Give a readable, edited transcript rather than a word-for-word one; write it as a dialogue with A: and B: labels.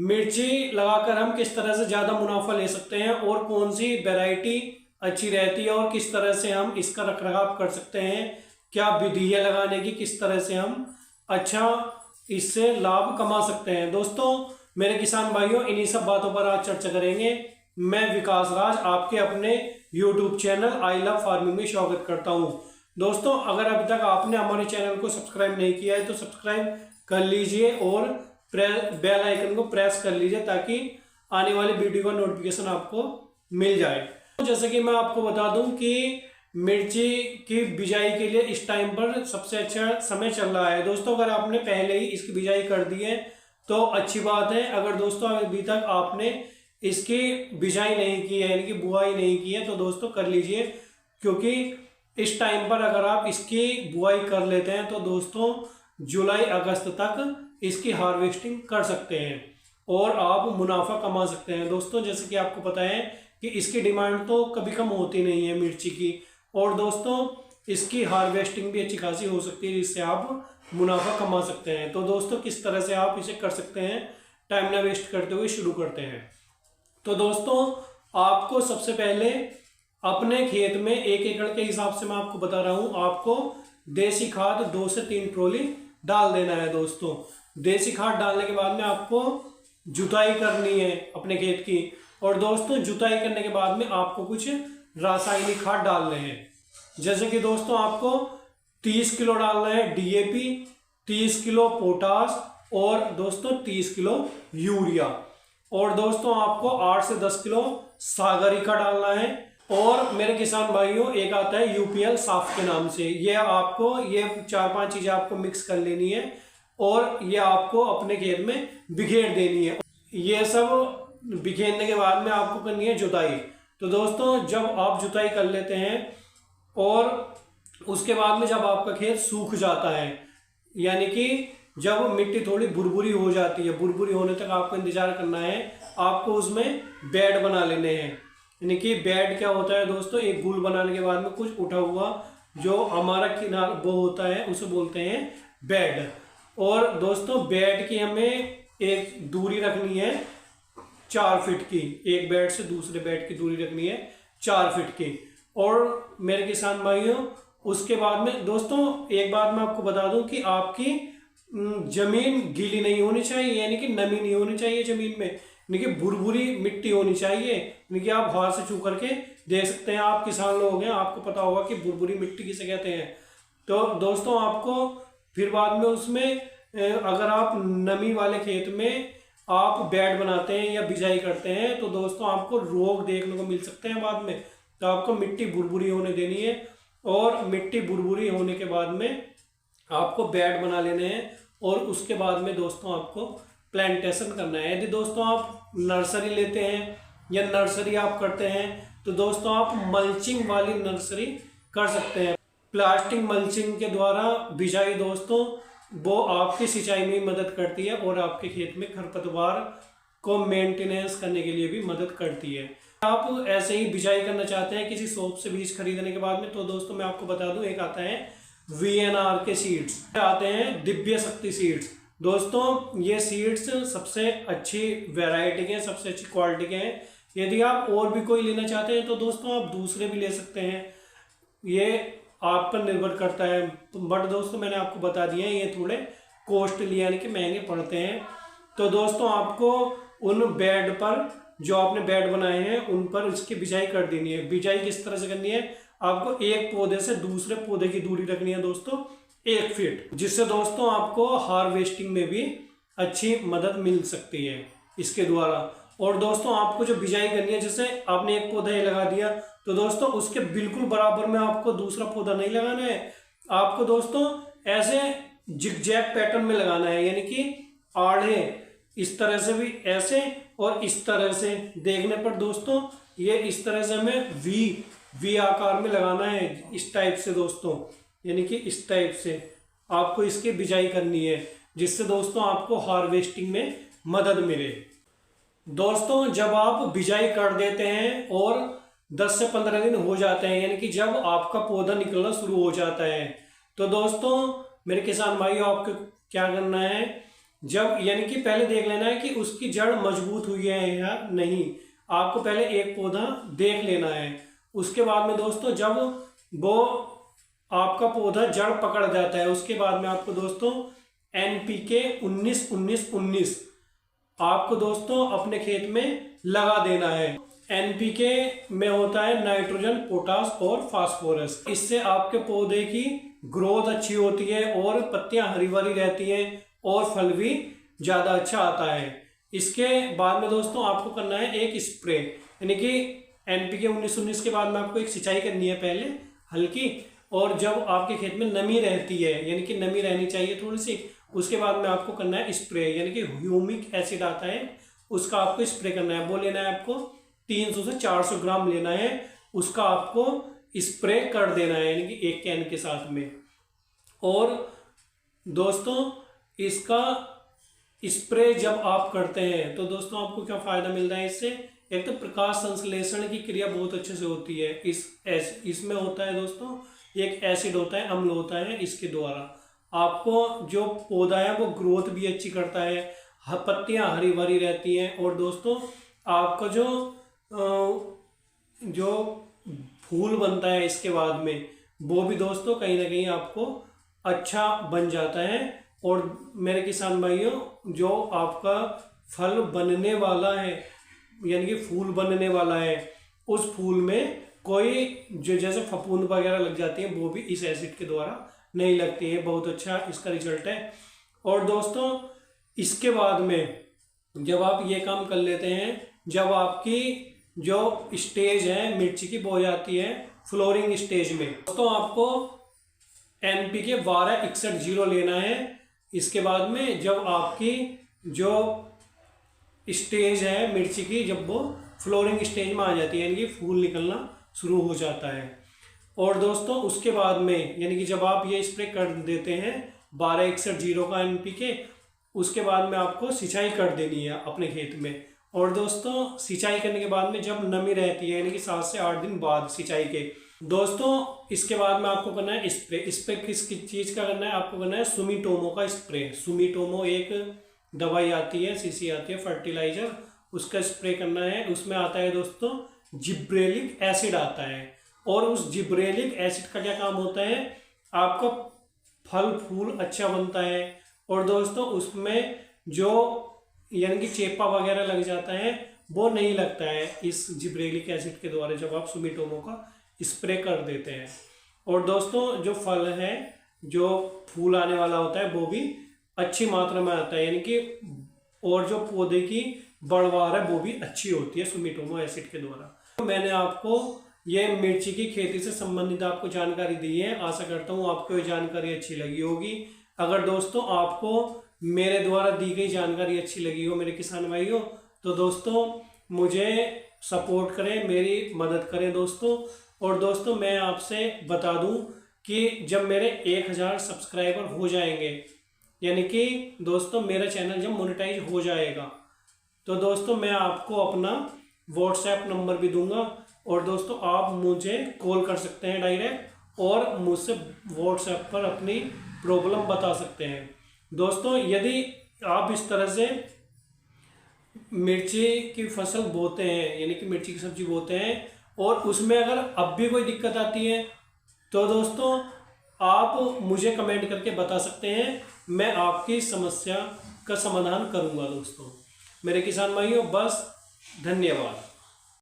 A: मिर्ची लगाकर हम किस तरह से ज़्यादा मुनाफा ले सकते हैं और कौन सी वैरायटी अच्छी रहती है और किस तरह से हम इसका रखरखाव कर सकते हैं, क्या विधि है लगाने की, किस तरह से हम अच्छा इससे लाभ कमा सकते हैं। दोस्तों मेरे किसान भाइयों, इन्हीं सब बातों पर आज चर्चा करेंगे। मैं विकास राज आपके अपने YouTube channel I love farming में स्वागत करता हूं। दोस्तों अगर अभी तक आपने हमारे चैनल को सब्सक्राइब नहीं किया है तो सब्सक्राइब कर लीजिए और बेल आइकन को प्रेस कर लीजिए ताकि आने वाली वीडियो का नोटिफिकेशन आपको मिल जाए। जैसे कि मैं आपको बता दूं कि मिर्ची की बिजाई के लिए इस टाइम पर सबसे अच्छा समय चल रहा है। दोस्तों अगर आपने पहले ही इसकी बिजाई कर दी है तो अच्छी बात है। अगर दोस्तों अभी तक आपने इसकी बिजाई नहीं की है यानी कि बुआई नहीं की है तो दोस्तों कर लीजिए, क्योंकि इस टाइम पर अगर आप इसकी बुआई कर लेते हैं तो दोस्तों जुलाई अगस्त तक इसकी हार्वेस्टिंग कर सकते हैं और आप मुनाफा कमा सकते हैं। दोस्तों जैसे कि आपको पता है कि इसकी डिमांड तो कभी कम होती नहीं है मिर्ची की, और दोस्तों इसकी हार्वेस्टिंग भी अच्छी खासी हो सकती है जिससे आप मुनाफा कमा सकते हैं। तो दोस्तों किस तरह से आप इसे कर सकते हैं, टाइम ना वेस्ट करते हुए शुरू करते हैं। तो दोस्तों आपको सबसे पहले अपने खेत में 1 एकड़ के हिसाब से मैं आपको बता रहा हूं, आपको देसी खाद 2 से 3 ट्रॉली डाल देना है। दोस्तों देसी खाद डालने के बाद में आपको जुताई करनी है अपने खेत की, और दोस्तों जुताई करने के बाद में आपको कुछ रासायनिक खाद डालने हैं। जैसे कि दोस्तों आपको 30 किलो डालना है DAP, 30 किलो पोटास और दोस्तों 30 किलो यूरिया, और दोस्तों आपको 8 से 10 किलो सागरी का डालना है। और मेरे किसान भाइयों एक आता है UPL साफ के नाम से, ये आपको ये 4-5 चीजें आपको मिक्स कर लेनी है और ये आपको अपने खेत में बिखेर देनी है। ये सब बिखेरने के बाद में आपको करनी है जुताई। तो दोस्तों जब आप जुताई कर लेते हैं और उसके बाद में जब आपका खेत सूख जाता है यानी कि जब मिट्टी थोड़ी बुरबुरी हो जाती है, बुरबुरी होने तक आपको इंतजार करना है। आपको उसमें बेड बना लेने हैं, यानी कि बेड क्या होता है दोस्तों, एक गुल बनाने के बाद में कुछ उठा हुआ जो हमारा किनारा वो होता है उसे बोलते हैं बेड। और दोस्तों बेड की हमें एक दूरी रखनी है 4 फीट की, एक बेड से दूसरे बेड की दूरी रखनी है 4 फीट की। और मेरे किसान भाइयों उसके बाद में दोस्तों एक बात मैं आपको बता दूं कि आपकी जमीन गीली नहीं होनी चाहिए, यानी कि नमी नहीं होनी चाहिए जमीन में, यानी कि भुरभुरी मिट्टी होनी चाहिए। यानी कि आप हाथ से छू करके देख सकते हैं, आप किसान लोग हैं आपको पता होगा कि भुरभुरी मिट्टी किसे कहते हैं। तो दोस्तों आपको फिर बाद में उसमें अगर आप नमी वाले खेत में आप बेड बनाते हैं या बिजाई करते हैं तो दोस्तों आपको रोग देखने को मिल सकते हैं बाद में। तो आपको मिट्टी भुरभुरी होने देनी है, और मिट्टी भुरभुरी होने के बाद में आपको बेड बना लेने हैं, और उसके बाद में दोस्तों आपको प्लांटेशन करना है। यदि दोस्तों आप नर्सरी लेते हैं या नर्सरी आप करते हैं तो दोस्तों आप मल्चिंग वाली नर्सरी कर सकते हैं। प्लास्टिक मल्चिंग के द्वारा बिजाई दोस्तों वो आपकी सिंचाई में मदद करती है और आपके खेत में खरपतवार को मेंटेनेंस करने के लिए भी मदद करती है। आप ऐसे ही बिजाई करना चाहते हैं किसी शॉप से बीज खरीदने के बाद में, तो दोस्तों मैं आपको बता दूं एक आता है VNR के सीड्स, आते हैं दिव्य शक्ति सीड्स। दोस्तों ये सीड्स सबसे अच्छी वैरायटी के, सबसे अच्छी क्वालिटी के हैं। यदि आप और भी कोई लेना चाहते हैं तो दोस्तों आप दूसरे भी ले सकते हैं, ये आप पर निर्भर करता है। बट दोस्तों मैंने आपको बता दिया है ये थोड़े कॉस्टली यानी कि महंगे पड़ते हैं। तो दोस्तों आपको उन बेड पर जो आपने बेड बनाए हैं उन पर इसकी बिजाई कर देनी है। बिजाई किस तरह से करनी है, आपको एक पौधे से दूसरे पौधे की दूरी रखनी है दोस्तों 1 फीट, जिससे दोस्तों आपको हार्वेस्टिंग में भी अच्छी मदद मिल सकती है इसके द्वारा। और दोस्तों आपको जो बिजाई करनी है, जैसे आपने एक पौधा ही लगा दिया तो दोस्तों उसके बिल्कुल बराबर में आपको दूसरा पौधा नहीं लगाना है। आपको दोस्तों ऐसे जिगजैग पैटर्न में लगाना है, यानी कि आड़े इस तरह से भी ऐसे और इस तरह से। देखने पर दोस्तों ये इस तरह से हमें वी आकार में लगाना है, इस टाइप से दोस्तों, यानी कि इस टाइप से आपको इसकी बिजाई करनी है, जिससे दोस्तों आपको हार्वेस्टिंग में मदद मिले। दोस्तों जब आप बिजाई कर देते हैं और 10 से 15 दिन हो जाते हैं, यानी कि जब आपका पौधा निकलना शुरू हो जाता है, तो दोस्तों मेरे किसान भाइयों आपको क्या करना है, जब यानी कि पहले देख लेना है कि उसकी जड़ मजबूत हुई है या नहीं। आपको पहले एक पौधा देख लेना है। उसके बाद में दोस्तों जब वो आपका पौधा जड़ पकड़ जाता है, उसके बाद में आपको दोस्तों NPK 19-19-19 आपको दोस्तों अपने खेत में लगा देना है। NPK में होता है नाइट्रोजन, पोटास और फास्फोरस। इससे आपके पौधे की ग्रोथ अच्छी होती है और पत्तियां हरी भरी रहती हैं और फल भी ज़्यादा अच्छा आता है। इसके बाद में दोस्तों आपको करना है एक स्प्रे, यानी कि NPK 19-19 के बाद में आपको एक सिंचाई करनी है पहले हल्की, और जब आपके खेत में नमी रहती है, यानी कि नमी रहनी चाहिए थोड़ी सी, उसके बाद में आपको करना है स्प्रे, यानी कि ह्यूमिक एसिड आता है उसका आपको स्प्रे करना है। वो लेना है आपको 300 से 400 ग्राम लेना है, उसका आपको स्प्रे कर देना है, यानी कि एक कैन के साथ में। और दोस्तों इसका स्प्रे जब आप करते हैं तो दोस्तों आपको क्या फायदा मिलता है इससे? एक तो प्रकाश संश्लेषण की क्रिया बहुत अच्छे से होती है। इसमें होता है दोस्तों एक एसिड होता है, अम्ल होता है, इसके द्वारा आपको जो पौधा है वो ग्रोथ भी अच्छी करता है, पत्तियां हरी भरी रहती हैं, और दोस्तों आपका जो फूल बनता है इसके बाद में वो भी दोस्तों कहीं ना कहीं आपको अच्छा बन जाता है। और मेरे किसान भाइयों जो आपका फल बनने वाला है, यानी कि फूल बनने वाला है, उस फूल में कोई जो जैसे फफूंद वगैरह लग जाती है वो भी इस एसिड के द्वारा नहीं लगती है। बहुत अच्छा इसका रिजल्ट है। और दोस्तों इसके बाद में जब आप ये काम कर लेते हैं, जब आपकी जो स्टेज है मिर्ची की वो हो जाती है फ्लोरिंग स्टेज में, तो आपको NPK 12-61-0 लेना है। इसके बाद में जब आपकी जो स्टेज है मिर्ची की, जब वो फ्लोरिंग स्टेज में आ जाती है, यानी कि फूल निकलना शुरू हो जाता है। और दोस्तों उसके बाद में यानी कि जब आप ये स्प्रे कर देते हैं 12-61-0 का NPK, उसके बाद में आपको सिंचाई कर देनी है अपने खेत में। और दोस्तों सिंचाई करने के बाद में जब नमी रहती है, यानी कि 7 से 8 दिन बाद सिंचाई के, दोस्तों इसके बाद में आपको करना है स्प्रे किस चीज़ का करना है? आपको करना है सुमिटोमो का स्प्रे। सुमिटोमो एक दवाई आती है, शीशी आती है फर्टिलाइजर, उसका स्प्रे करना है। उसमें आता है दोस्तों जिब्रेलिक एसिड आता है, और उस जिब्रेलिक एसिड का क्या काम होता है? आपका फल फूल अच्छा बनता है, और दोस्तों उसमें जो यानी कि चेपा वगैरह लग जाता है वो नहीं लगता है इस जिब्रेलिक एसिड के द्वारा जब आप सुमिटोमो का स्प्रे कर देते हैं। और दोस्तों जो फल है, जो फूल आने वाला होता है वो भी अच्छी मात्रा में आता है, यानी कि और जो पौधे की बढ़वार है वो भी अच्छी होती है सुमिटोमो एसिड के द्वारा। तो मैंने आपको ये मिर्ची की खेती से संबंधित आपको जानकारी दी है। आशा करता हूँ आपको ये जानकारी अच्छी लगी होगी। अगर दोस्तों आपको मेरे द्वारा दी गई जानकारी अच्छी लगी हो मेरे किसान भाइयों, तो दोस्तों मुझे सपोर्ट करें, मेरी मदद करें दोस्तों। और दोस्तों मैं आपसे बता दूं कि जब मेरे 1000 सब्सक्राइबर हो जाएंगे, यानी कि दोस्तों मेरा चैनल जब मोनेटाइज हो जाएगा, तो दोस्तों मैं आपको अपना व्हाट्सएप नंबर भी दूंगा, और दोस्तों आप मुझे कॉल कर सकते हैं डायरेक्ट, और मुझसे व्हाट्सएप पर अपनी प्रॉब्लम बता सकते हैं। दोस्तों यदि आप इस तरह से मिर्ची की फसल बोते हैं, यानी कि मिर्ची की सब्जी बोते हैं, और उसमें अगर अब भी कोई दिक्कत आती है तो दोस्तों आप मुझे कमेंट करके बता सकते हैं, मैं आपकी समस्या का समाधान करूंगा। दोस्तों मेरे किसान भाइयों बस धन्यवाद।